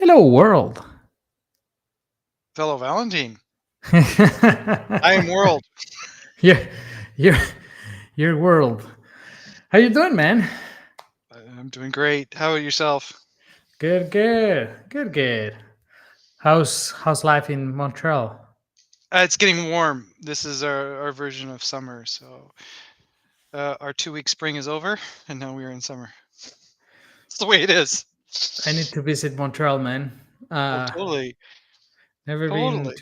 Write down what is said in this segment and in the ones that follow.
Hello, world. Fellow Valentin, I am yeah, World. your your world. How you doing, man? I'm doing great. How about yourself? Good. How's life in Montreal? It's getting warm. This is our version of summer. So our 2 week spring is over, and now we are in summer. It's the way it is. I need to visit Montreal, man. Oh, Uh, totally, never totally.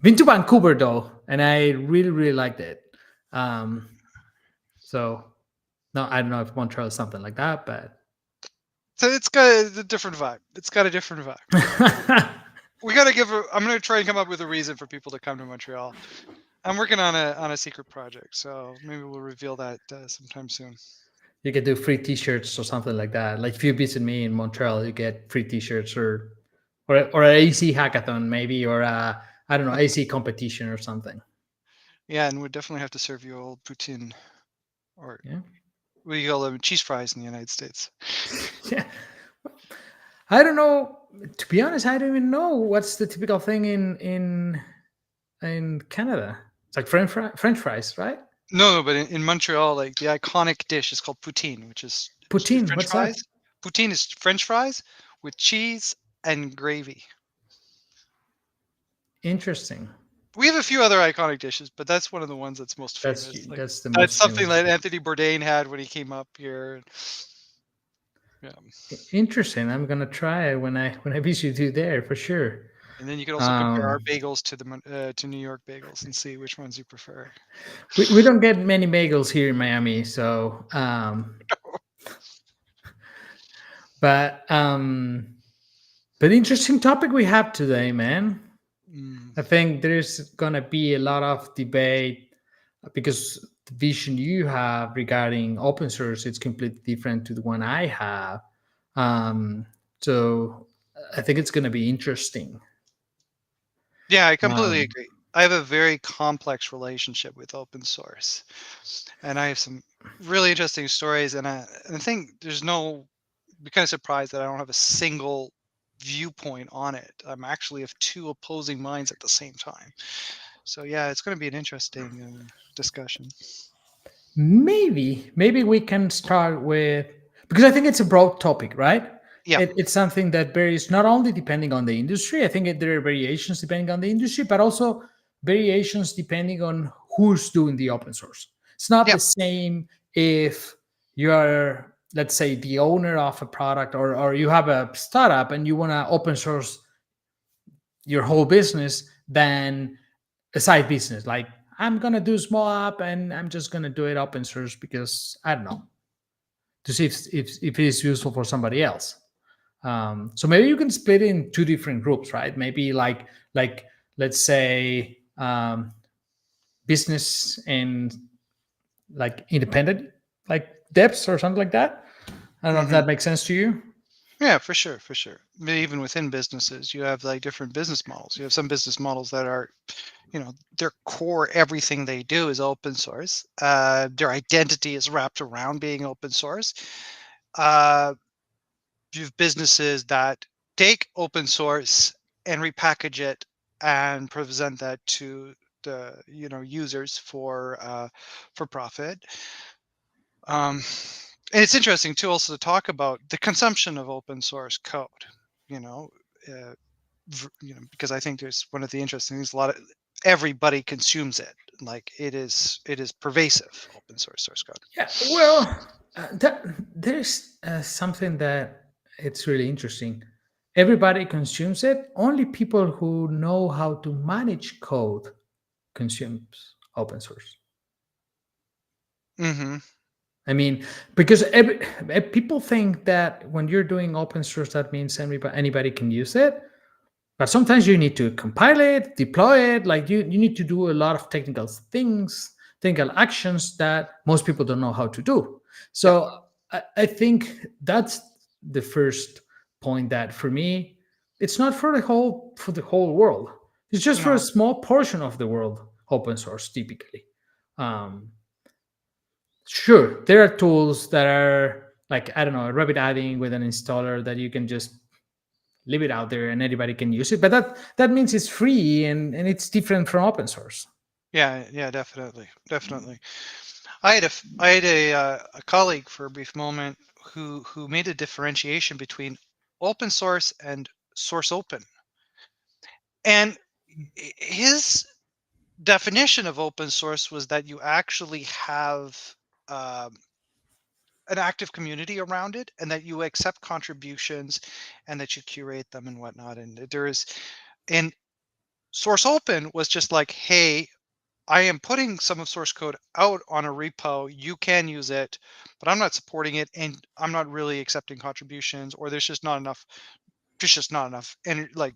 been to Vancouver though, and I really liked it. Um, so no, I don't know if Montreal is something like that, but So it's got a different vibe. It's got a different vibe. We gotta give. I'm gonna try and come up with a reason for people to come to Montreal. I'm working on a secret project, so maybe we'll reveal that sometime soon. you can do free T-shirts or something like that. Like if you visit me in Montreal, you get free T-shirts or an AC hackathon maybe or a I don't know AC competition or something. Yeah, and we definitely have to serve you old poutine, or Yeah, what do you call them, cheese fries in the United States. yeah. I don't know. To be honest, I don't even know what's the typical thing in Canada. It's like French fries, right? No, but in Montreal, like the iconic dish is called poutine, which is Poutine. French What's that? fries. Poutine is French fries with cheese and gravy. Interesting. We have a few other iconic dishes, but that's one of the ones that's most That's famous. Like that's the that's most something famous. that Anthony Bourdain had when he came up here. Yeah, Interesting. I'm gonna try it when I visit you there for sure. and then you can also compare our Um, bagels to to New York bagels and see which ones you prefer. we don't get many bagels here in Miami, so but interesting topic we have today, man. Mm. I think there's gonna be a lot of debate because the vision you have regarding open source is completely different to the one I have. Um, so I think it's gonna be interesting. Yeah, I completely Um, agree. I have a very complex relationship with open source, and I have some really interesting stories. And I think there's no be kind of surprised that I don't have a single viewpoint on it. I'm actually of two opposing minds at the same time. So yeah, it's going to be an interesting discussion. maybe we can start with because I think it's a broad topic, right? Yeah, It's something that varies not only depending on the industry. I think there are variations depending on the industry, but also variations depending on who's doing the open source. It's not yeah, the same if you are, let's say, the owner of a product or you have a startup and you want to open source your whole business than a side business. Like I'm gonna do small app and I'm just gonna do it open source because I don't know to see if it is useful for somebody else. So maybe you can split in two different groups, right? Maybe like let's say business and like independent, like devs or something like that. I don't know if hmm that makes sense to you. yeah, for sure, for sure. But even within businesses, you have like different business models. You have some business models that are, their core everything they do is open source. Their identity is wrapped around being open source. Uh, you have businesses that take open source and repackage it and present that to the users for profit. And it's interesting too also to talk about the consumption of open source code. You know, uh, because I think there's one of the interesting things. A lot of everybody consumes it. Like it is pervasive. Open source code. Yeah, well, there's something that it's really interesting. Everybody consumes it. Only people who know how to manage code consumes open source. Hmm. I mean, because people think that when you're doing open source, that means anybody can use it. But sometimes you need to compile it, deploy it. Like you need to do a lot of technical things, technical actions that most people don't know how to do. Yeah. So I think that's the first point that for me, it's not for the whole world. It's just for a No. small portion of the world. Open source typically. Um, sure, there are tools that are like I don't know, rabbit adding with an installer that you can just leave it out there and anybody can use it. But that means it's free and it's different from open source. Yeah, yeah, definitely, definitely. I had a colleague for a brief moment who made a differentiation between open source and source open, and his definition of open source was that you actually have um, an active community around it, and that you accept contributions, and that you curate them and whatnot. And there is, and source open was just like, hey, I am putting some of source code out on a repo. You can use it, but I'm not supporting it, and I'm not really accepting contributions, or there's just not enough. There's just not enough, and like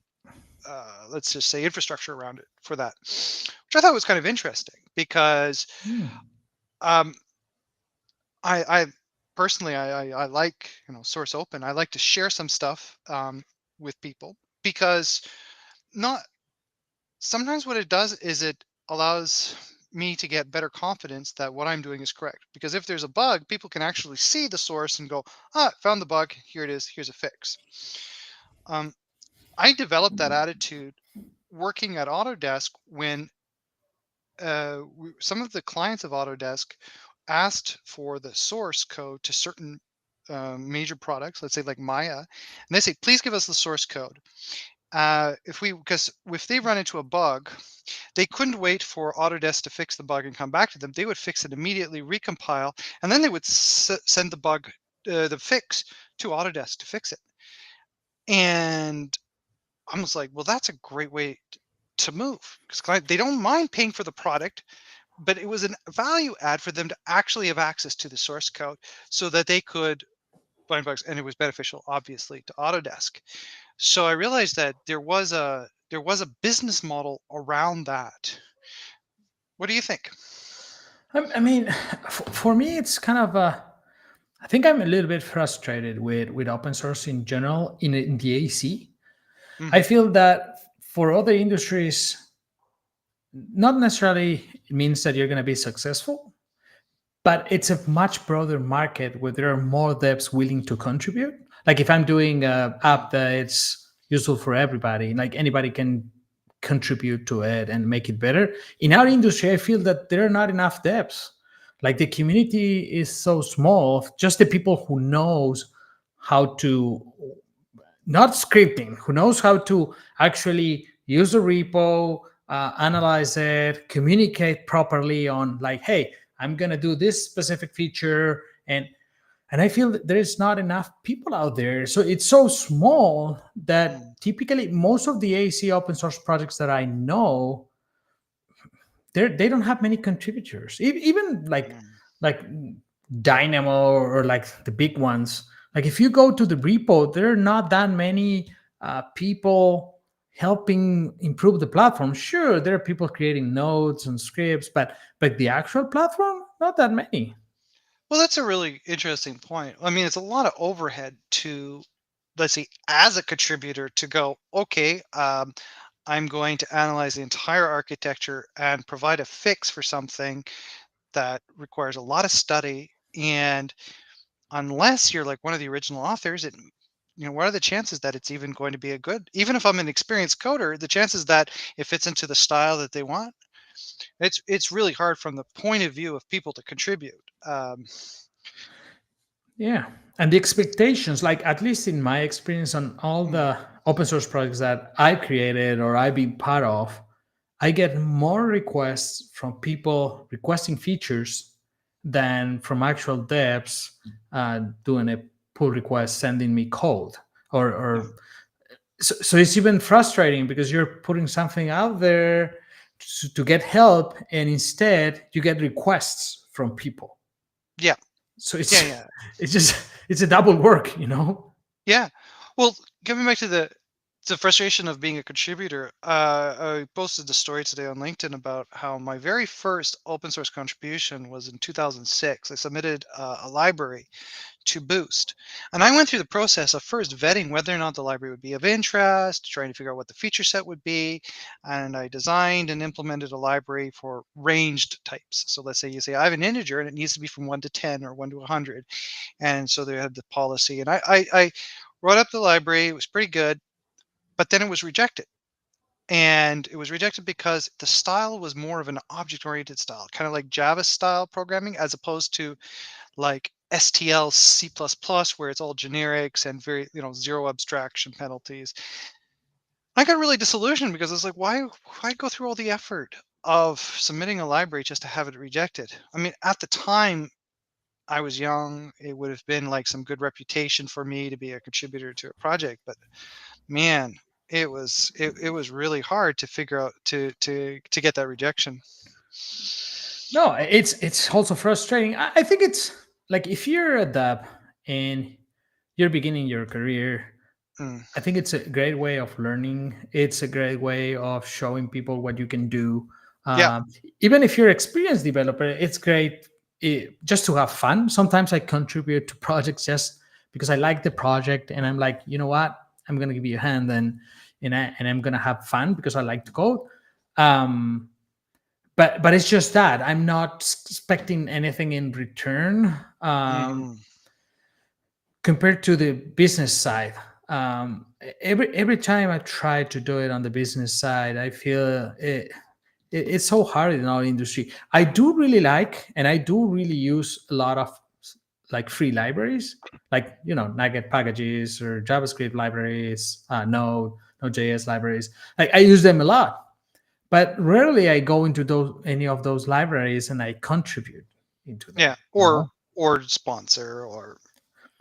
let's just say infrastructure around it for that, which I thought was kind of interesting because Hmm. um, I personally I like, source open. I like to share some stuff with people because not sometimes what it does is it allows me to get better confidence that what I'm doing is correct. Because if there's a bug, people can actually see the source and go, ah, found the bug. Here it is. Here's a fix. Um, I developed that attitude working at Autodesk when some of the clients of Autodesk asked for the source code to certain major products, let's say like Maya, and they say, please give us the source code. Because if they run into a bug, they couldn't wait for Autodesk to fix the bug and come back to them. They would fix it immediately, recompile, and then they would send the bug, the fix, to Autodesk to fix it. And I was like, well, that's a great way to move because they don't mind paying for the product, but it was a value add for them to actually have access to the source code so that they could find bugs, and it was beneficial, obviously, to Autodesk. So I realized that there was a business model around that. What do you think? I mean, for me, it's kind of I think I'm a little bit frustrated with open source in general in the AC. I Hmm. feel that for other industries, not necessarily means that you're going to be successful, but it's a much broader market where there are more devs willing to contribute. Like if I'm doing an app that it's useful for everybody, like anybody can contribute to it and make it better. In our industry, I feel that there are not enough devs. Like the community is so small, just the people who knows how to, not scripting, who knows how to actually use a repo, analyze it, communicate properly on like, hey, I'm gonna do this specific feature, and I feel that there is not enough people out there. So it's so small that Mm, typically most of the AC open source projects that I know, they don't have many contributors. Even mm. like Dynamo or like the big ones. Like if you go to the repo, there are not that many people helping improve the platform. Sure, there are people creating nodes and scripts, but the actual platform, not that many. Well, that's a really interesting point. I mean, it's a lot of overhead to, let's see, as a contributor to go, okay, I'm going to analyze the entire architecture and provide a fix for something that requires a lot of study. And unless you're like one of the original authors, what are the chances that it's even going to be a good, even if I'm an experienced coder, the chances that it fits into the style that they want, it's really hard from the point of view of people to contribute. Yeah. And the expectations, like at least in my experience on all Mm, the open source projects that I created or I've been part of, I get more requests from people requesting features than from actual devs doing a pull request, sending me code. yeah, So it's even frustrating because you're putting something out there to get help, and instead you get requests from people. yeah, So yeah, it's yeah, it's just it's a double work. yeah. Well, coming back to the frustration of being a contributor, I posted a story today on LinkedIn about how my very first open source contribution was in 2006. I submitted a library to Boost. And I went through the process of first vetting whether or not the library would be of interest, trying to figure out what the feature set would be. And I designed and implemented a library for ranged types. So let's say you say, I have an integer and it needs to be from 1 to 10 or 1 to 100. And so they had the policy. And I wrote up the library. It was pretty good. but then it was rejected. And it was rejected because the style was more of an object-oriented style, kind of like Java style programming, as opposed to like STL C++, where it's all generics and very, zero abstraction penalties. I got really disillusioned because it's like, why go through all the effort of submitting a library just to have it rejected? I mean, at the time I was young, it would have been like some good reputation for me to be a contributor to a project, but man, it was really hard to figure out to get that rejection. No, it's also frustrating. I think it's like if you're a dub and you're beginning your career, Mm, I think it's a great way of learning. It's a great way of showing people what you can do. yeah, Um, Even if you're experienced developer, it's great just to have fun. Sometimes I contribute to projects just because I like the project, and I'm like, you know what, I'm gonna give you a hand, and I'm gonna have fun because I like to code. Um, but it's just that I'm not expecting anything in return. mhm, Compared to the business side, every time I try to do it on the business side, I feel it's so hard in our industry. I do really like, and I do really use a lot of like free libraries, like Nugget packages or JavaScript libraries, Node.js libraries. Like I use them a lot, but rarely I go into those any of those libraries and I contribute into them. yeah, or sponsor, or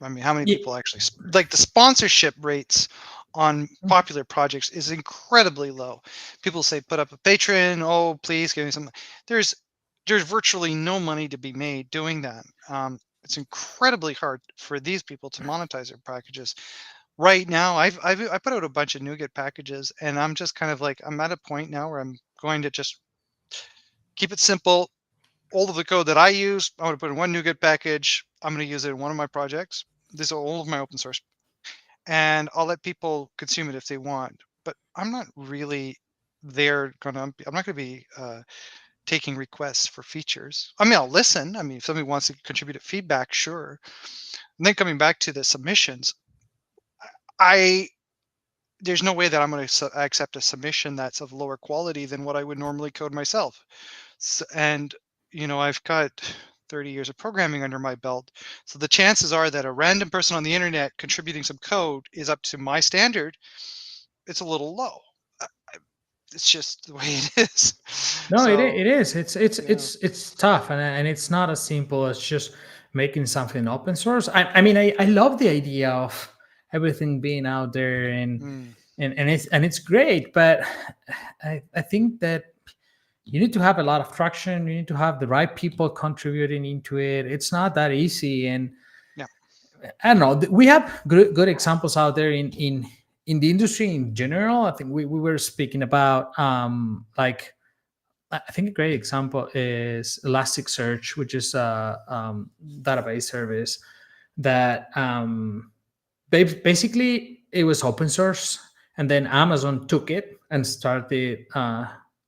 I mean, how many Yeah. people actually like the sponsorship rates on popular projects is incredibly low. People say put up a Patreon, oh please give me some. There's there's virtually no money to be made doing that. It's incredibly hard for these people to monetize their packages. Right now, I put out a bunch of NuGet packages, and I'm just kind of like I'm at a point now where I'm going to just keep it simple. All of the code that I use, I'm going to put in one NuGet package. I'm going to use it in one of my projects. These are all of my open source, and I'll let people consume it if they want. But I'm not really I'm not going to be taking requests for features. I mean, I'll listen. I mean, if somebody wants to contribute feedback, sure. And then coming back to the submissions, I there's no way that I'm going to accept a submission that's of lower quality than what I would normally code myself. And I've got 30 years of programming under my belt, so the chances are that a random person on the internet contributing some code is up to my standard. It's a little low. Uh, it's just the way it is. No, So it is. yeah. It's tough, and it's not as simple as just making something open source. I mean, I love the idea of everything being out there, Mm, and it's great, but I think that you need to have a lot of traction. You need to have the right people contributing into it. It's not that easy, and yeah. I don't know. We have good examples out there in the industry in general. I think we were speaking about like I think a great example is Elasticsearch, which is a database service that basically it was open source, and then Amazon took it and started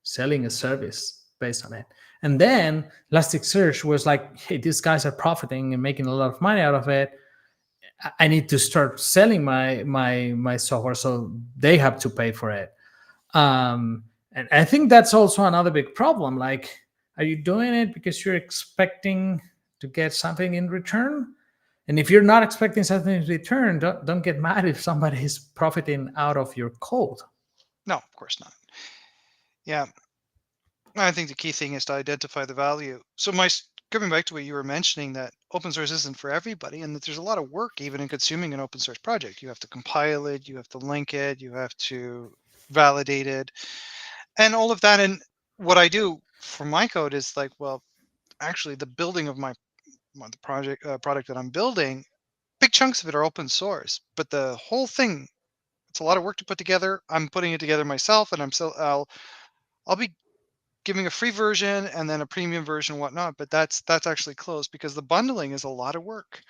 selling a service based on it. And then Elasticsearch was like, "Hey, these guys are profiting and making a lot of money out of it. I need to start selling my software, so they have to pay for it." And I think that's also another big problem. Like, are you doing it because you're expecting to get something in return? And if you're not expecting something in return, don't get mad if somebody is profiting out of your code. No, of course not. Yeah, I think the key thing is to identify the value. So coming back to what you were mentioning, that open source isn't for everybody, and that there's a lot of work even in consuming an open source project. You have to compile it, you have to link it, you have to validate it, and all of that. And what I do for my code is like, well, actually, the building of the product that I'm building, big chunks of it are open source, but the whole thing, it's a lot of work to put together. I'm putting it together myself, and I'll be giving a free version and then a premium version and whatnot, but that's actually closed because the bundling is a lot of work.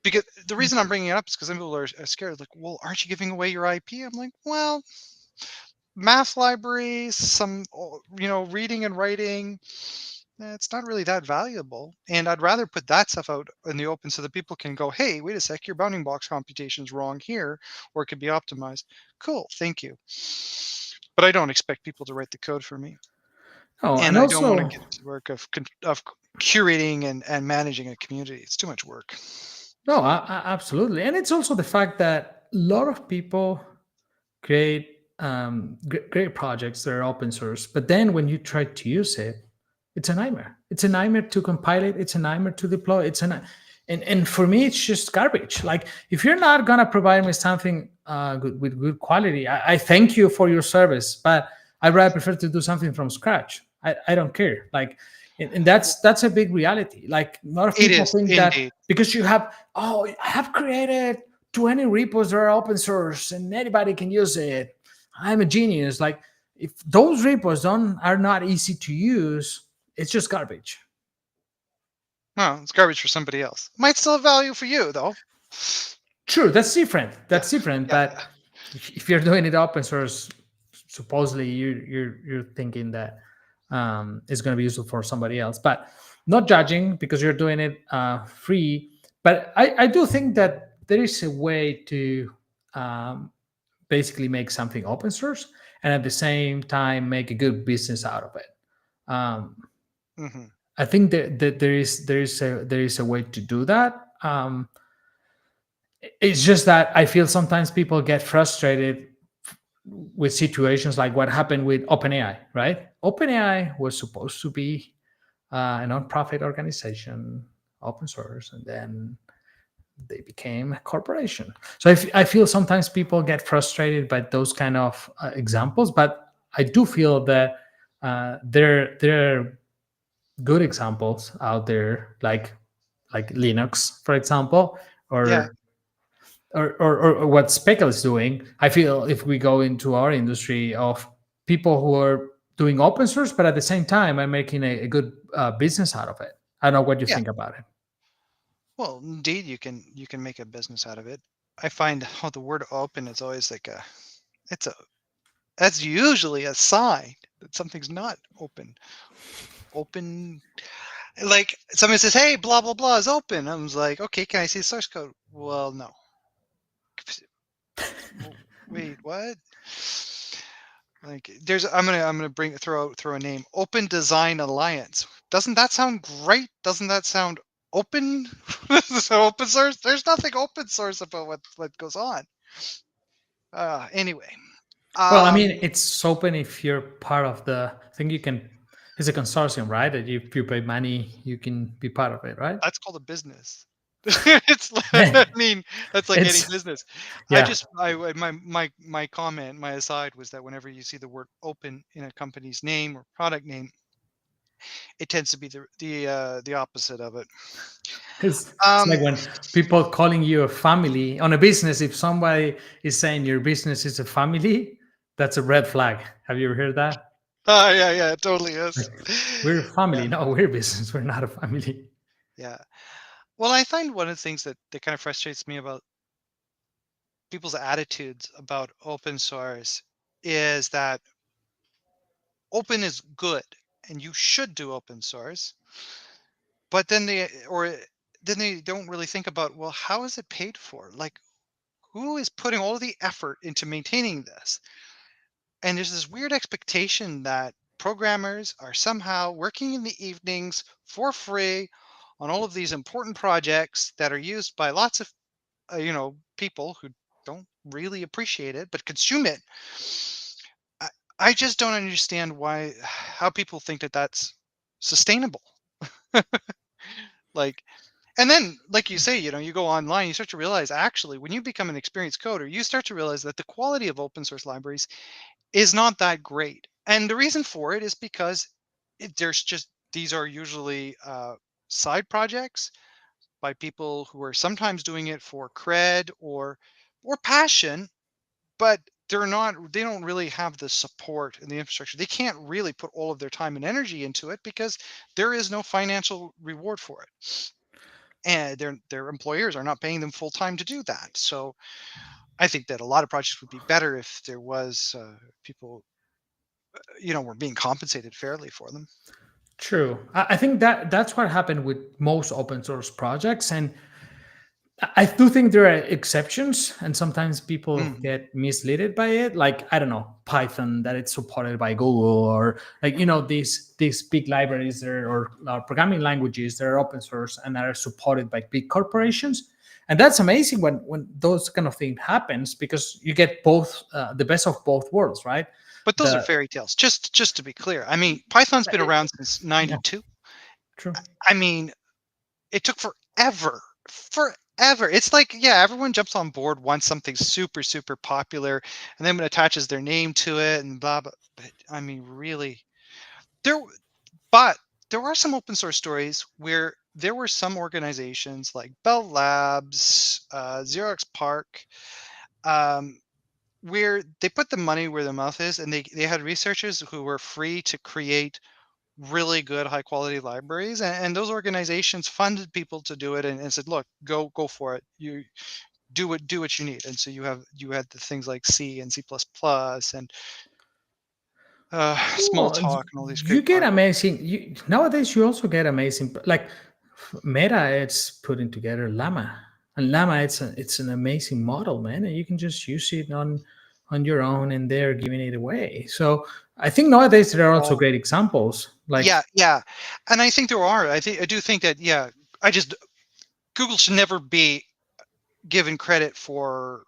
Because the reason I'm bringing it up is because some people are scared, like, well, aren't you giving away your IP? I'm like, well, math libraries, some reading and writing, it's not really that valuable. And I'd rather put that stuff out in the open so that people can go, hey, wait a sec, your bounding box computation is wrong here, or it could be optimized. Cool, thank you. But I don't expect people to write the code for me. Oh, and And I don't want to also, get into the work of curating and managing a community. It's too much work. no, absolutely. And it's also the fact that a lot of people create great projects that are open source, but then when you try to use it, it's a nightmare. It's a nightmare to compile it. It's a nightmare to deploy. And for me, it's just garbage. Like if you're not gonna provide me something good with good quality, I thank you for your service, but I rather prefer to do something from scratch. I don't care. Like, and that's a big reality. Like a lot of It people is think that indeed. because you have, oh, I have created 20 repos that are open source and anybody can use it, I'm a genius. Like if those repos don't are not easy to use, it's just garbage. Well, it's garbage for somebody else. Might still have value for you, though. True, that's different. Yeah, That's different. yeah, But yeah. if you're doing it open source, supposedly you're thinking that it's going to be useful for somebody else. But not judging because you're doing it free. But I do think that there is a way to um, basically make something open source and at the same time make a good business out of it. Um, Hmm. I think that there is a way to do that. It's just that I feel sometimes people get frustrated with situations like what happened with OpenAI. Right? OpenAI was supposed to be a non-profit organization, open source, and then they became a corporation. So I feel sometimes people get frustrated by those kind of examples, but I do feel that there are good examples out there, like Linux, for example, Yeah, or what Speckle is doing. I feel if we go into our industry of people who are doing open source, but at the same time are making a good business out of it. I don't know what you yeah. think about it. Well, indeed, you can make a business out of it. I find how the word open is always like it's a that's usually a sign that something's not open. Open, like somebody says, "Hey, blah blah blah is open." I was like, "Okay, can I see the source code?" Well, no. Wait, what? Like, I'm gonna throw a name. Open Design Alliance. Doesn't that sound great? Doesn't that sound open? So open source. There's nothing open source about what goes on. Anyway. Well, I mean, Um. it's open if you're part of the. I think you can. It's a consortium, right? That if you pay money, you can be part of it, right? That's called a business. It's I mean, that's like any It's business. yeah. My comment, my aside was that whenever you see the word open in a company's name or product name, it tends to be the opposite of it. It's like Um, when people calling you a family on a business. If somebody is saying your business is a family, that's a red flag. Have you ever heard that? yeah, yeah, it totally is. Like, we're a Yeah, family. No, we're a business. We're not a family. yeah. Well, I find one of the things that kind of frustrates me about people's attitudes about open source is that open is good and you should do open source, but then they don't really think about, well, how is it paid for? Like, who is putting all of the effort into maintaining this? And there's this weird expectation that programmers are somehow working in the evenings for free on all of these important projects that are used by lots of people who don't really appreciate it but consume it. I, I just don't understand why how people think that that's sustainable. Like, and then, like you say, you go online, you start to realize actually, when you become an experienced coder, you start to realize that the quality of open source libraries is not that great. And the reason for it is because there's just these are usually side projects by people who are sometimes doing it for cred or passion, but they don't really have the support and the infrastructure. They can't really put all of their time and energy into it because there is no financial reward for it, and their employers are not paying them full time to do that. So I think that a lot of projects would be better if there was people were being compensated fairly for them. True. I think that that's what happened with most open source projects, and I do think there are exceptions, and sometimes people Mhm. get misled by it. Like I don't know, Python that it's supported by Google, or like these big libraries there, or programming languages that are open source and that are supported by big corporations. And that's amazing when those kind of thing happens, because you get both the best of both worlds, right? But those are The fairy tales. Just to be clear, I mean, Python's been around since yeah, '92. true. I mean, it took forever, forever. It's like, yeah, everyone jumps on board once something's super, super popular, and then attaches their name to it and blah blah. But I mean, really, there. But there are some open source stories where there were some organizations like Bell Labs, Xerox Park, um, where they put the money where their mouth is, and they had researchers who were free to create really good high quality libraries, and those organizations funded people to do it, and said, look, go for it, you do what you need. And so you had the things like C and C++ and small Well, talk and all these you great get libraries. amazing. Nowadays, you also get amazing. Like Meta, it's putting together Llama, and Llama, it's an amazing model, man, and you can just use it on your own, and they're giving it away. So I think nowadays there are also Oh great examples. yeah, Like, yeah. And I think there are, I do think that, yeah, I just Google should never be given credit for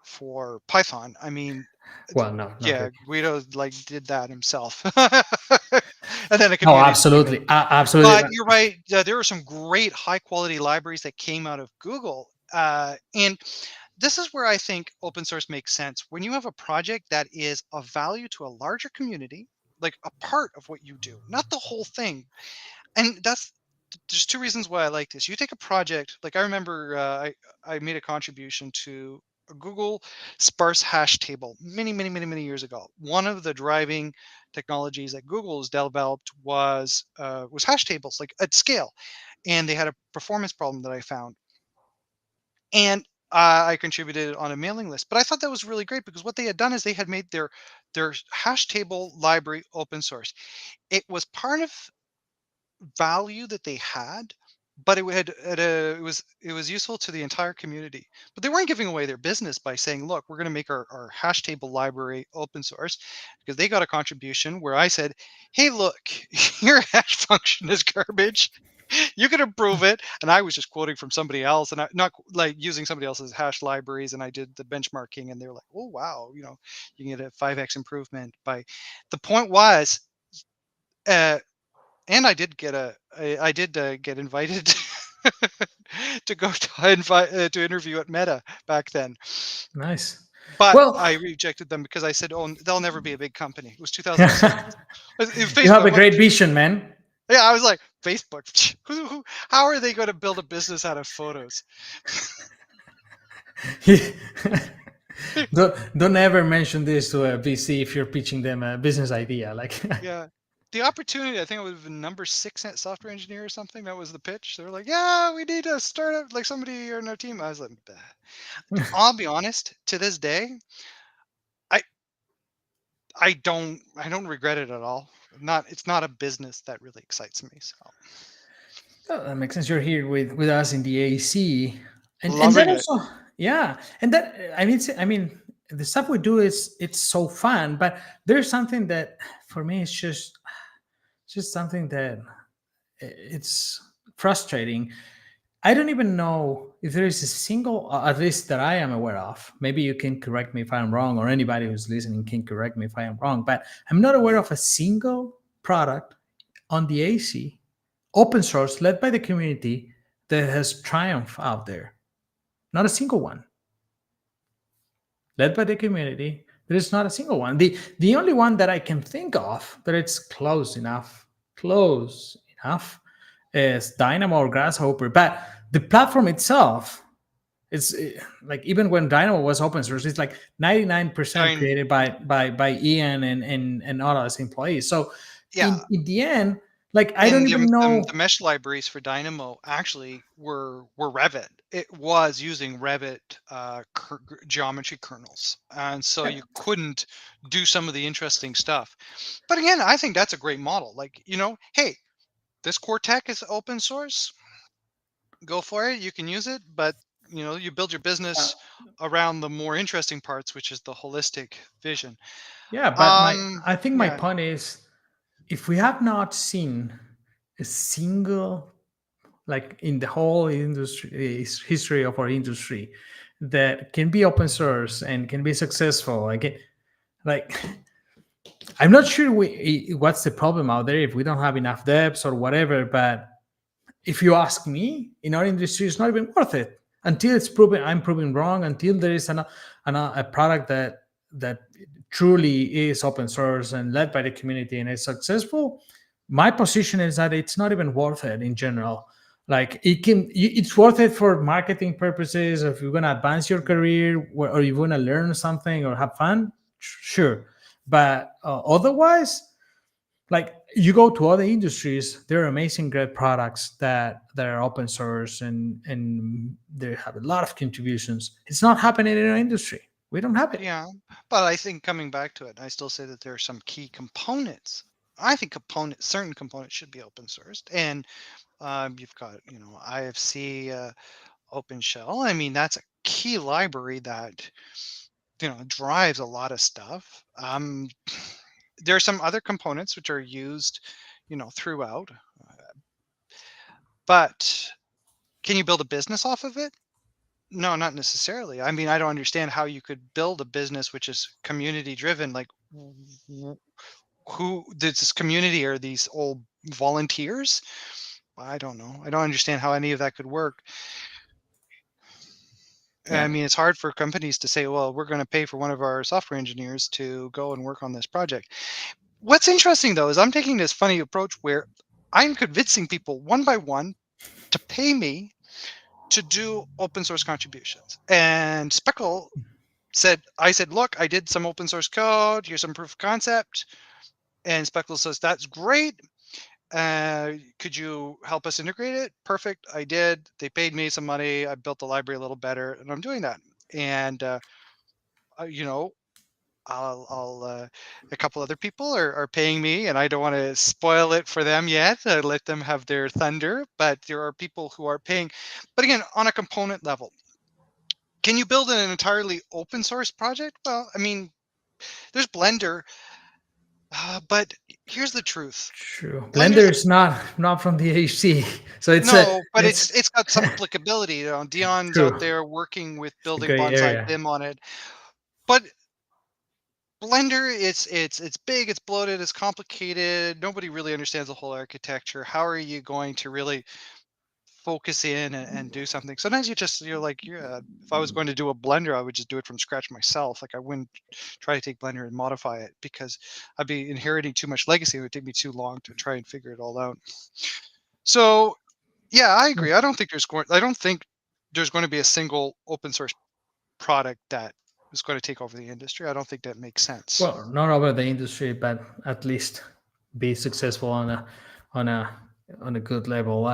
Python. I mean, well, no, not yeah, really. Guido like did that himself, and then the No, community came in. absolutely, absolutely. But you're right. There are some great high quality libraries that came out of Google, and this is where I think open source makes sense. When you have a project that is of value to a larger community, like a part of what you do, not the whole thing. And there's two reasons why I like this. You take a project, like I remember I made a contribution to a Google sparse hash table many years ago. One of the driving technologies that Google has developed was hash tables, like at scale, and they had a performance problem that I found, and I contributed on a mailing list. But I thought that was really great because what they had done is they had made their hash table library open source. It was part of value that they had, but it was useful to the entire community. But they weren't giving away their business by saying, "Look, we're going to make our hash table library open source," because they got a contribution where I said, "Hey, look, your hash function is garbage. You can improve it." And I was just quoting from somebody else, and I not like using somebody else's hash libraries, and I did the benchmarking, and they were like, "Oh wow, you can get a 5x improvement by." The point was. Uh, and I did get invited to go to interview at Meta back then, Nice. but Well, I rejected them because I said, "Oh, they'll never be a big company." It was 2006. you have Facebook. a great vision, man. Yeah, I was like, Facebook. How are they going to build a business out of photos? Don't ever mention this to a VC if you're pitching them a business idea. Like, Yeah. The opportunity, I think it would have been number 6 at software engineer or something. That was the pitch. They were like, "Yeah, we need a startup like somebody on our team." I was like, "Bah." I'll be honest. To this day, I I don't regret it at all. Not It's not a business that really excites me. So oh, that makes sense. You're here with us in the AEC, and that loving it. also, yeah, and that I mean, the stuff we do is it's so fun, but there's something that for me it's just something that it's frustrating. I don't even know if there is a single, at least that I am aware of. Maybe you can correct me if I'm wrong, or anybody who's listening can correct me if I am wrong. But I'm not aware of a single product on the AC, open source, led by the community, that has triumphed out there. Not a single one. Led by the community, there is not a single one. The only one that I can think of that it's close enough, is Dynamo or Grasshopper. But the platform itself, it's like even when Dynamo was open source, it's like 99% Dyn- created by Ian and all his employees. So yeah, in the end, like I don't and even the know. mesh libraries for Dynamo actually were Revit. It was using Revit geometry kernels, and so you couldn't do some of the interesting stuff. But again, I think that's a great model. Like, hey, this core tech is open source, go for it. You can use it, but you build your Uh, business around the more interesting parts, which is the holistic vision. yeah, but I think my Yeah, point is, if we have not seen a single, like in the whole industry history of our industry, that can be open source and can be successful, like I'm not sure what's the problem out there if we don't have enough devs or whatever. But if you ask me, in our industry, it's not even worth it until it's proven. I'm proven wrong. Until there is a product that truly is open source and led by the community and is successful. My position is that it's not even worth it in general. Like it's worth it for marketing purposes. If you're gonna advance your career or you wanna learn something or have fun, sure. But otherwise, like you go to other industries, there are amazing great products that are open source and they have a lot of contributions. It's not happening in our industry. We don't have it. yeah. But I think coming back to it, I still say that there are some key components. I think certain components should be open sourced, and you've got IFC OpenShell. I mean, that's a key library that drives a lot of stuff. There are some other components which are used, throughout. But can you build a business off of it? No, not necessarily. I mean, I don't understand how you could build a business which is community driven. Like, who this community are these old volunteers? I don't know. I don't understand how any of that could work. I Yeah. mean, it's hard for companies to say, well, we're going to pay for one of our software engineers to go and work on this project. What's interesting, though, is I'm taking this funny approach where I'm convincing people one by one to pay me to do open source contributions. And Speckle I said, look, I did some open source code. Here's some proof of concept. And Speckle says, that's great. Could you help us integrate it? Perfect. I did. They paid me some money. I built the library a little better, and I'm doing that. And you know, a couple other people are paying me, and I don't want to spoil it for them yet. I let them have their thunder, but there are people who are paying. But again, on a component level, can you build an entirely open source project? Well, I mean, there's Blender, but here's the truth. True. Blender's Blender is not from the AEC, so No, but it's it's got some applicability. Dion's out true. there working with It's a building gray bonsai area. BIM on it. But Blender, it's big, it's bloated, it's complicated. Nobody really understands the whole architecture. How are you going to really focus in and do something? Sometimes you're like, yeah, if I was going to do a Blender, I would just do it from scratch myself. Like I wouldn't try to take Blender and modify it because I'd be inheriting too much legacy. It would take me too long to try and figure it all out. So yeah, I agree. I don't think there's going to be a single open source product that is going to take over the industry. I don't think that makes sense. Well, not over the industry, but at least be successful on a on a good level.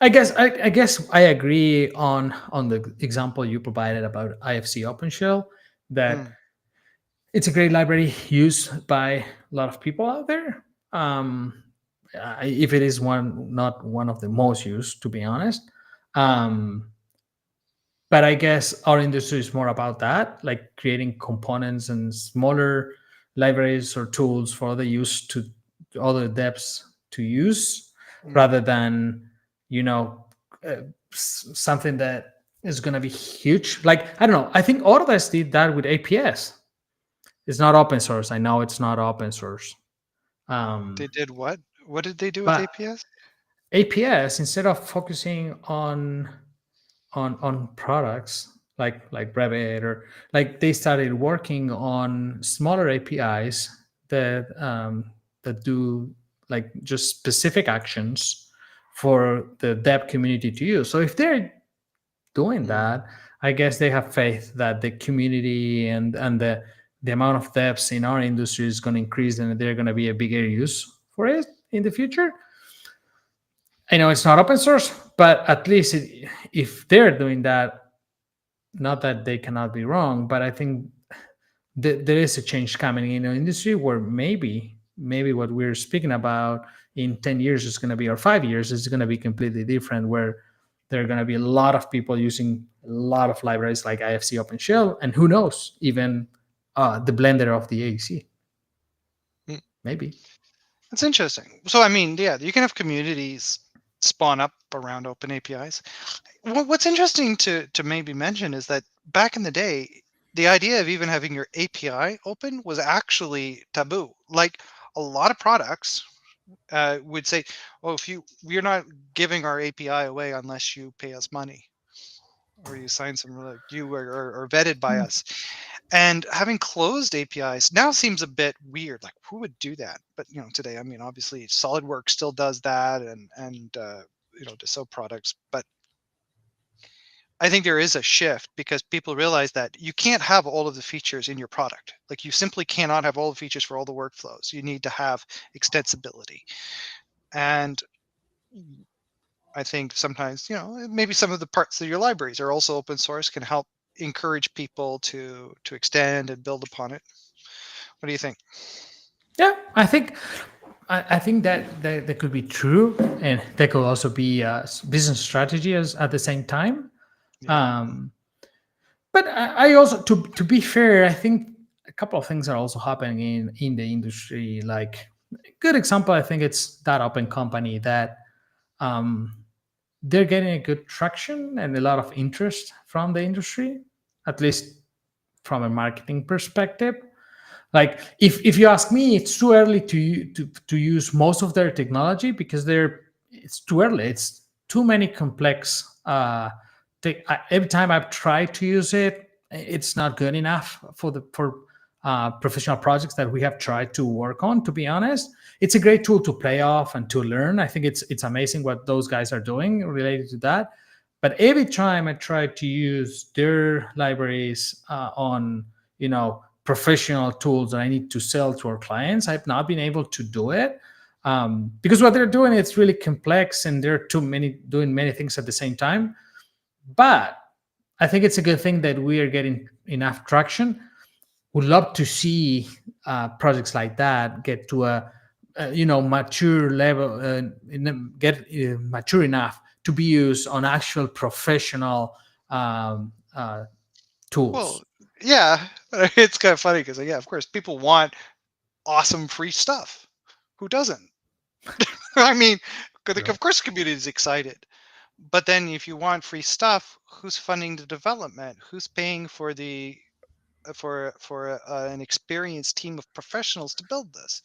I guess I agree on the example you provided about IFC OpenShell, that Mm, it's a great library used by a lot of people out there. If it is not one of the most used, to be honest. Um, but I guess our industry is more about that, like creating components and smaller libraries or tools for other use to other devs to use, mm. rather than you know something that is going to be huge. Like I don't know. I think Autodesk did that with APS. It's not open source. I know it's not open source. They Um, did what? What did they do with but APS? APS, instead of focusing on products like Revit, or like they started working on smaller APIs that do like just specific actions for the dev community to use. So if they're doing Mm. that, I guess they have faith that the community and the amount of devs in our industry is going to increase and they're going to be a bigger use for it in the future. I know it's not open source, but at least if they're doing that, not that they cannot be wrong, but I think there is a change coming in the industry where maybe maybe what we're speaking about in 10 years is going to be, or 5 years is going to be completely different, where there are going to be a lot of people using a lot of libraries like IFC OpenShell, and who knows, even the blender of the AEC. Mm. Maybe. That's interesting. So, I mean, yeah, you can have communities spawn up around open APIs. What's interesting to maybe mention is that back in the day, the idea of even having your API open was actually taboo. Like a lot of products would say, "Oh, if we're not giving our API away unless you pay us money or you sign some like you are vetted by Hmm. us." And having closed APIs now seems a bit weird. Like who would do that? But today, I mean, obviously, SolidWorks still does that, and Dassault products. But I think there is a shift because people realize that you can't have all of the features in your product. Like you simply cannot have all the features for all the workflows. You need to have extensibility. And I think sometimes, maybe some of the parts of your libraries are also open source, can help encourage people to extend and build upon it. What do you think? Yeah, I think that could be true, and that could also be a business strategy as at the same time. Yeah. Um, but I also, to be fair, I think a couple of things are also happening in the industry. Like a good example, I think it's that open company that um, they're getting a good traction and a lot of interest from the industry, at least from a marketing perspective. Like if you ask me, it's too early to use most of their technology because it's too early. It's too many complex. Every time I've tried to use it, it's not good enough for professional projects that we have tried to work on. To be honest, it's a great tool to play off and to learn. I think it's amazing what those guys are doing related to that. But every time I try to use their libraries on professional tools that I need to sell to our clients, I've not been able to do it because what they're doing, it's really complex and there are too many doing many things at the same time. But I think it's a good thing that we are getting enough traction. Would love to see projects like that get to a mature level, get mature enough to be used on actual professional Well, tools. yeah, it's kind of funny because yeah, of course, people want awesome free stuff. Who doesn't? I mean, Right. of course, the community is excited. But then, if you want free stuff, who's funding the development? Who's paying for the for an experienced team of professionals to build this?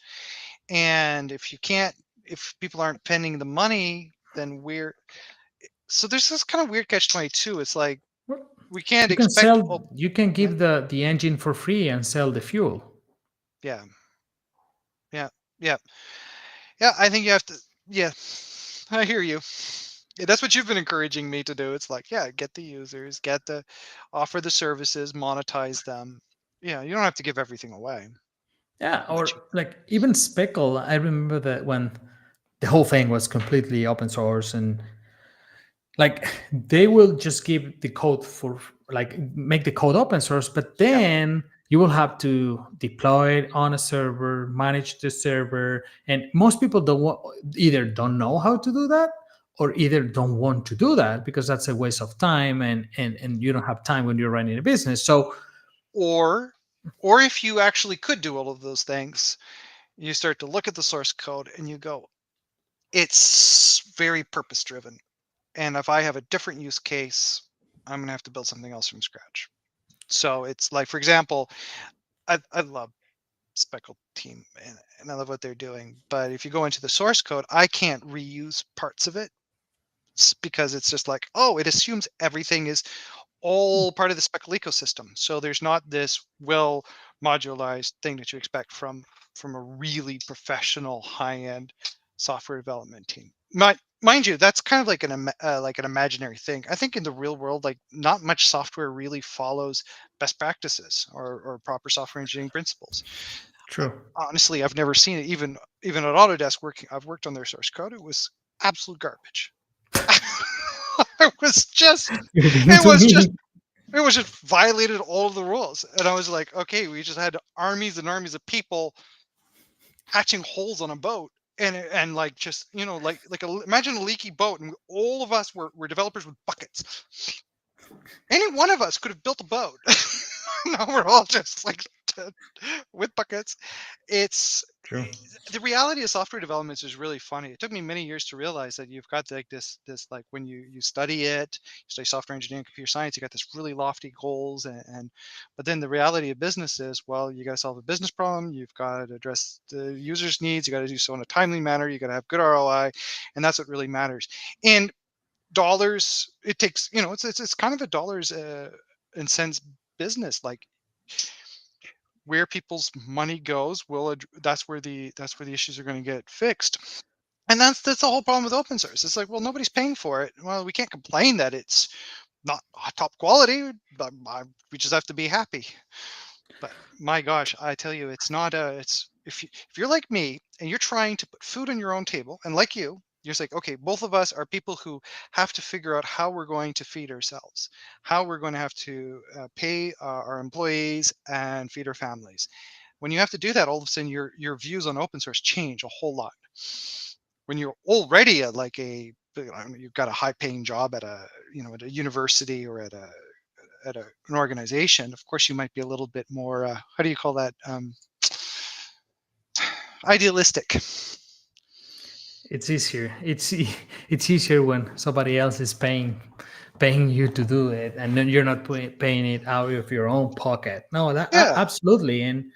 And if people aren't spending the money, then we're so there's this kind of weird catch-22. It's like Well, we can't you can expect. sell, you can Yeah, give the engine for free and sell the fuel. yeah, yeah, yeah, yeah. I think you have to. Yeah, I hear you. Yeah, that's what you've been encouraging me to do. It's like, yeah, get the users, offer the services, monetize them. Yeah, you don't have to give everything away, Yeah, but or like even Speckle. I remember that when the whole thing was completely open source, and like they will just give the code for, like, make the code open source, but yeah. then you will have to deploy it on a server, manage the server, and most people either don't know how to do that, or either don't want to do that because that's a waste of time, and you don't have time when you're running a business. So Or, or if you actually could do all of those things, you start to look at the source code and you go, it's very purpose driven. And if I have a different use case, I'm gonna have to build something else from scratch. So it's like, for example, I love Speckle team and I love what they're doing. But if you go into the source code, I can't reuse parts of it because it's just like, oh, it assumes everything is all part of the Speckle ecosystem. So there's not this well modularized thing that you expect from a really professional high end software development team. Mind you, that's kind of like an imaginary thing. I think in the real world, like not much software really follows best practices or proper software engineering principles. true. Honestly, I've never seen it. Even at Autodesk, I've worked on their source code. It was absolute garbage. it was just, You've been it to was just me. it was just violated all of the rules. And I was like, okay, we just had armies and armies of people patching holes on a boat, and like just imagine a leaky boat, and all of us were developers with buckets. Any one of us could have built a boat. Now we're all just like with buckets. It's True. the reality of software development is really funny. It took me many years to realize that you've got like this like when you study it, you study software engineering, computer science, you got this really lofty goals, and but then the reality of business is, well, you got to solve a business problem, you've got to address the user's needs, you got to do so in a timely manner, you got to have good ROI, and that's what really matters. And dollars, it takes, it's kind of a dollars and cents business. Like where people's money goes, that's where the issues are going to get fixed. And that's the whole problem with open source. It's like, well, nobody's paying for it. Well, we can't complain that it's not top quality, but we just have to be happy. But my gosh, I tell you, it's not it's if you're like me and you're trying to put food on your own table, and like you're just like, okay, both of us are people who have to figure out how we're going to feed ourselves, how we're going to have to pay our employees and feed our families. When you have to do that, all of a sudden your views on open source change a whole lot. When you're already at like you've got a high paying job at a university or an organization, of course you might be a little bit more how do you call that, idealistic. It's easier. It's easier when somebody else is paying you to do it, and then you're not paying it out of your own pocket. No, that Yeah. absolutely. And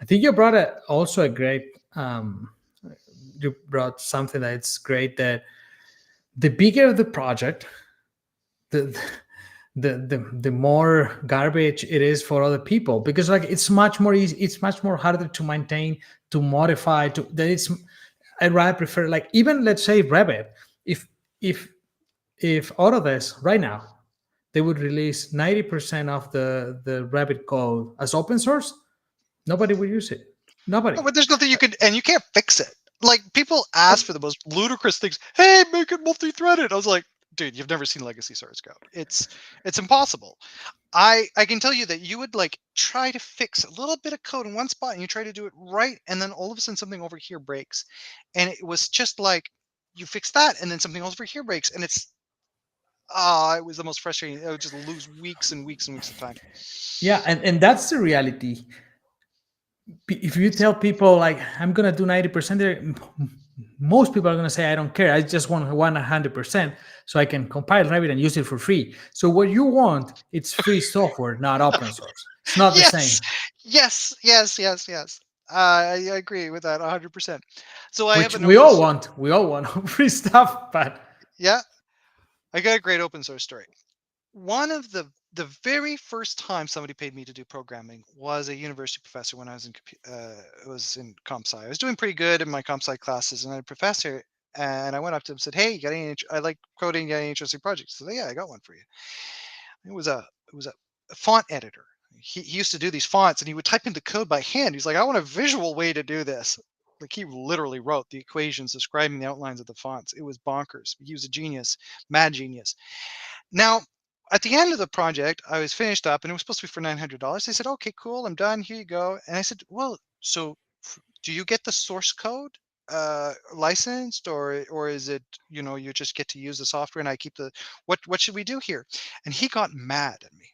I think you brought also a great. You brought something that's great. That the bigger the project, the the more garbage it is for other people, because like it's much more easy, it's much more harder to maintain, to modify, to that it's I'd rather prefer, like, even let's say Revit. If if if Autodesk right now they would release 90% of the Revit code as open source, nobody would use it. Nobody. No, but there's nothing you can, and you can't fix it. Like people ask for the most ludicrous things. Hey, make it multi-threaded. I was like, dude, you've never seen legacy source code. It's impossible. I can tell you that you would like try to fix a little bit of code in one spot and you try to do it right, and then all of a sudden something over here breaks. And it was just like you fix that and then something else over here breaks. And it was the most frustrating. I would just lose weeks and weeks and weeks of time. Yeah, and that's the reality. If you tell people like I'm gonna do 90%, most people are gonna say I don't care. I just want 100%, so I can compile Revit and use it for free. So what you want, it's free software, not open source. It's not the Yes, same. yes, yes, yes, yes. I agree with that 100%. So I have Which an open source. we all want free stuff, but Yeah, I got a great open source story. One of the very first time somebody paid me to do programming was a university professor when I was in comp sci. I was doing pretty good in my comp sci classes, and I had a professor, and I went up to him and said, "Hey, you got any? I like coding. You got any interesting projects?" He said, "Yeah, I got one for you." It was a font editor. He used to do these fonts, and he would type in the code by hand. He's like, "I want a visual way to do this." Like he literally wrote the equations describing the outlines of the fonts. It was bonkers. He was a genius, mad genius. Now, at the end of the project, I was finished up, and it was supposed to be for $900. They said, "Okay, cool, I'm done. Here you go." And I said, "Well, so do you get the source code licensed, or is it, you just get to use the software and I keep the what should we do here?" And he got mad at me.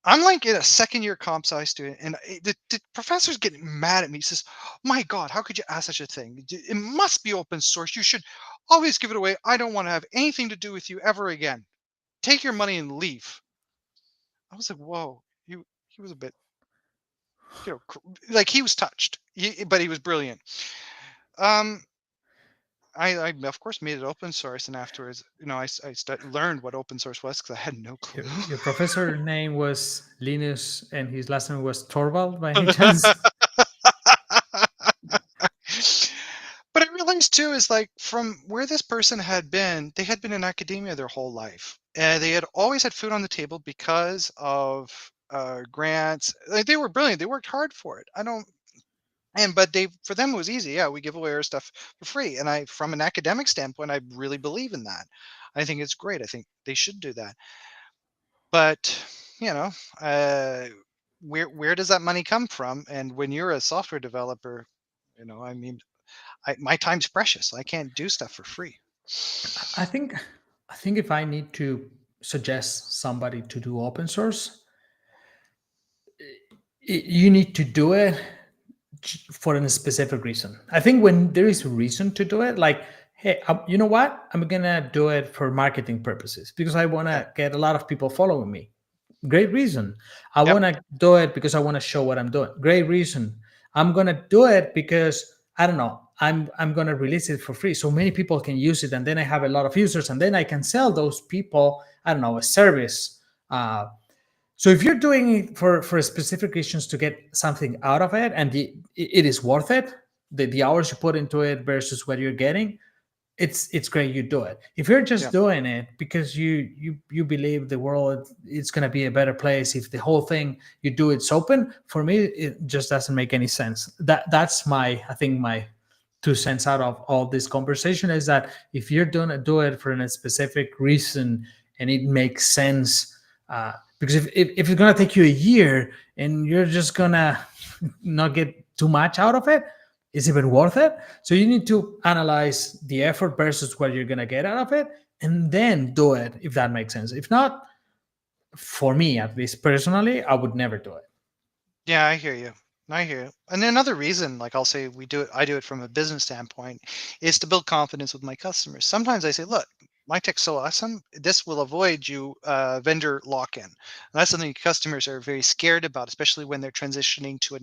I'm like in a second year comp sci student, and the professor's getting mad at me. He says, "My God, how could you ask such a thing? It must be open source. You should always give it away. I don't want to have anything to do with you ever again. Take your money and leave." I was like, "Whoa." He was a bit, like he was touched, but he was brilliant. Um, I of course made it open source, and afterwards, learned what open source was because I had no clue. your professor name was Linus and his last name was Torvald by any chance? But I realized too is like from where this person had been, they had been in academia their whole life, and they had always had food on the table because of grants. Like they were brilliant. They worked hard for it. I don't, and but they for them it was easy. Yeah, we give away our stuff for free, and I, from an academic standpoint, I really believe in that. I think it's great. I think they should do that. But you know, uh, where does that money come from? And when you're a software developer, I mean, my time's precious. I can't do stuff for free. I think if I need to suggest somebody to do open source, you need to do it for a specific reason. I think when there is a reason to do it, like, hey, you know what? I'm gonna do it for marketing purposes because I want Yeah. to get a lot of people following me. Great reason. I Yep. want to do it because I want to show what I'm doing. Great reason. I'm gonna do it because I don't know. I'm gonna release it for free so many people can use it, and then I have a lot of users, and then I can sell those people, I don't know, a service. So if you're doing it for specific reasons to get something out of it, and it is worth it, the hours you put into it versus what you're getting, it's great you do it. If you're just Yeah. doing it because you believe the world it's going to be a better place if the whole thing you do it's open, for me it just doesn't make any sense. That's my, I think, my 2 cents out of all this conversation is that if you're doing it, do it for a specific reason and it makes sense. Because if it's going to take you a year and you're just going to not get too much out of it, is it even worth it? So you need to analyze the effort versus what you're going to get out of it and then do it, if that makes sense. If not, for me, at least personally, I would never do it. Yeah, I hear you. I hear you. And another reason, like I'll say I do it from a business standpoint, is to build confidence with my customers. Sometimes I say, look, my tech's so awesome, this will avoid you vendor lock-in. And that's something customers are very scared about, especially when they're transitioning to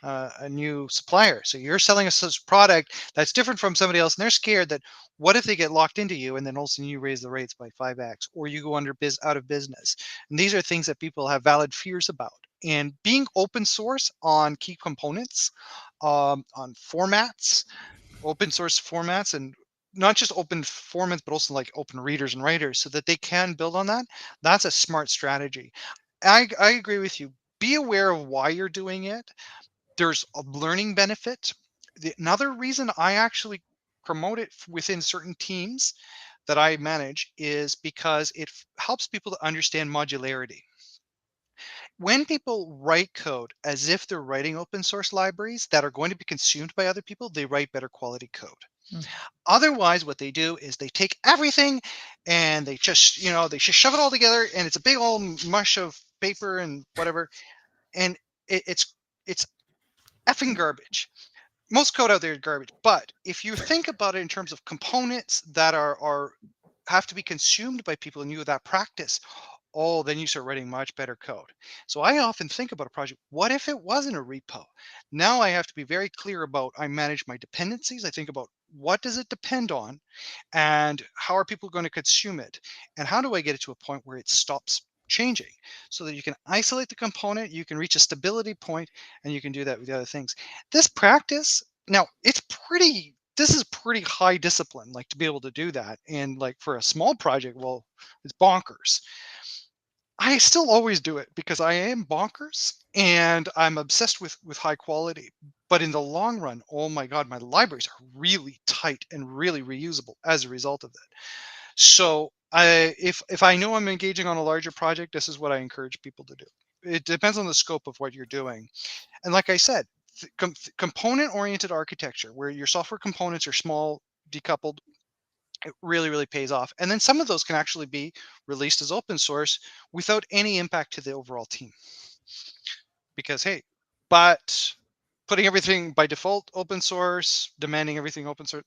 a new supplier. So you're selling a such product that's different from somebody else, and they're scared that what if they get locked into you, and then all of a sudden you raise the rates by 5x, or you go out of business. And these are things that people have valid fears about. And being open source on key components, on formats, open source formats, and not just open formats, but also like open readers and writers so that they can build on that. That's a smart strategy. I agree with you. Be aware of why you're doing it. There's a learning benefit. Another reason I actually promote it within certain teams that I manage is because it helps people to understand modularity. When people write code as if they're writing open source libraries that are going to be consumed by other people, they write better quality code. Mm. Otherwise, what they do is they take everything and they just shove it all together, and it's a big old mush of paper and whatever, and it's effing garbage. Most code out there is garbage. But if you think about it in terms of components that are have to be consumed by people and you have that practice, oh, then you start writing much better code. So I often think about a project. What if it wasn't a repo? Now I have to be very clear about I manage my dependencies. I think about what does it depend on and how are people going to consume it? And how do I get it to a point where it stops changing so that you can isolate the component, you can reach a stability point, and you can do that with the other things. This practice, now this is pretty high discipline, like to be able to do that. And like for a small project, well, it's bonkers. I still always do it because I am bonkers and I'm obsessed with high quality. But in the long run, oh my God, my libraries are really tight and really reusable as a result of that. So if I know I'm engaging on a larger project, this is what I encourage people to do. It depends on the scope of what you're doing. And like I said, component-oriented architecture, where your software components are small, decoupled, it really, really pays off. And then some of those can actually be released as open source without any impact to the overall team. Because hey, but putting everything by default open source, demanding everything open source,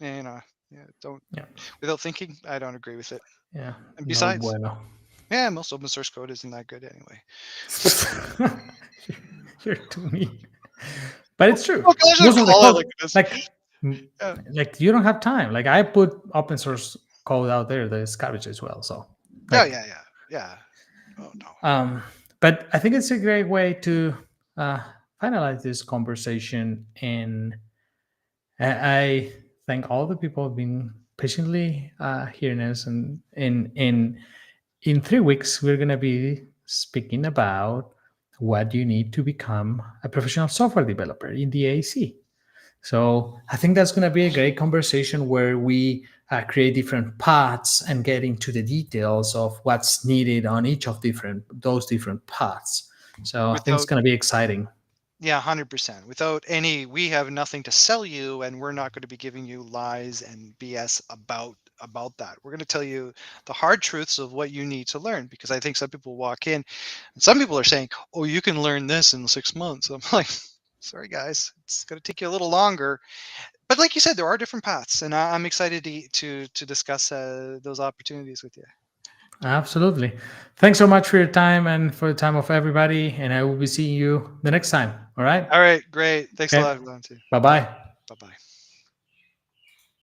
don't Yeah. without thinking, I don't agree with it. Yeah. And No besides, bueno. yeah, most open source code isn't that good anyway. You're too mean. But it's true. Oh gosh, I Most of the call it code, like this. like, Yeah, like you don't have time. Like I put open source code out there that is garbage as well. So yeah, like, yeah, yeah, yeah. Oh no. um, but I think it's a great way to uh, finalize this conversation. And I thank all the people who've been patiently hearing us. And in 3 weeks, we're gonna be speaking about what you need to become a professional software developer in the AEC. So I think that's going to be a great conversation where we create different paths and get into the details of what's needed on each of those different paths. So I think it's Without going to be exciting. Yeah, 100%. Without any, we have nothing to sell you, and we're not going to be giving you lies and BS about that. We're going to tell you the hard truths of what you need to learn, because I think some people walk in and some people are saying, "Oh, you can learn this in 6 months." I'm like, "Sorry guys, it's going to take you a little longer." But like you said, there are different paths, and I'm excited to discuss those opportunities with you. Absolutely. Thanks so much for your time and for the time of everybody. And I will be seeing you the next time. All right. All right, great. Thanks a Okay. lot, Valentin. Bye bye. Bye-bye.